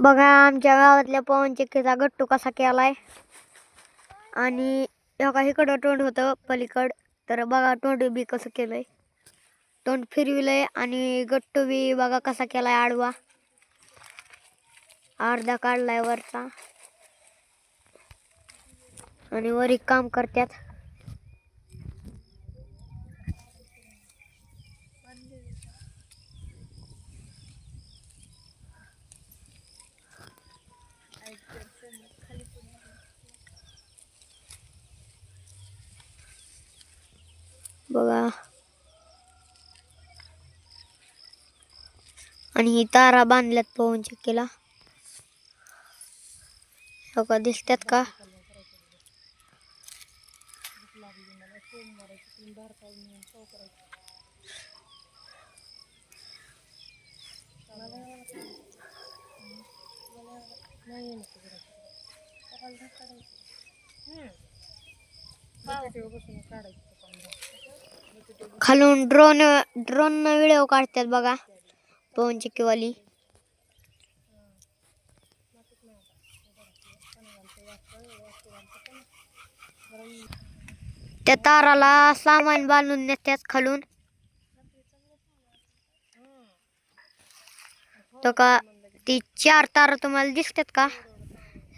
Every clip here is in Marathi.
बघा आमच्या गावातल्या पवन चक्कीचा गट्टू कसा केलाय आणि बघा इकडं तोंड होतं पलीकड तर बघा तोंड बी कसं केलंय तोंड फिरविलंय आणि गट्टू बी बघा कसा केलाय आडवा अर्धा काढलाय वरचा आणि वर एक काम करतात बघा आणि ही तारा बांधल्यात पवन चक्कीला बघा दिसतात का खालून ड्रोन व्हिडिओ काढतात बघा पवन चक्कीवाली त्या ताराला सामान बांधून नेतात खालून तो का ती 4 तारा तुम्हाला दिसतात का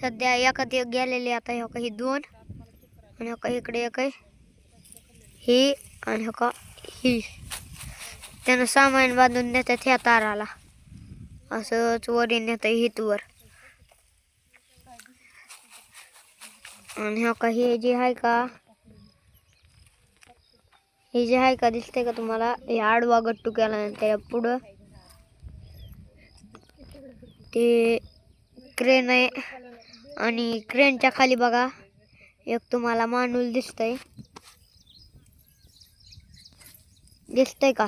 सध्या एखादी गेलेली आता ह्या काही 2 आणि ह्या काही इकडे एक आहे ही आणि ह्या का ही त्यानं सामान बांधून नेतात ह्या ताराला असंच वरी नेतं हितवर आणि ह्या का हे जे आहे का हे जे आहे का दिसतंय का तुम्हाला हे आडवा गट्टू केला त्या पुढं ते क्रेन आहे आणि क्रेनच्या खाली बघा एक तुम्हाला माणूस दिसतंय का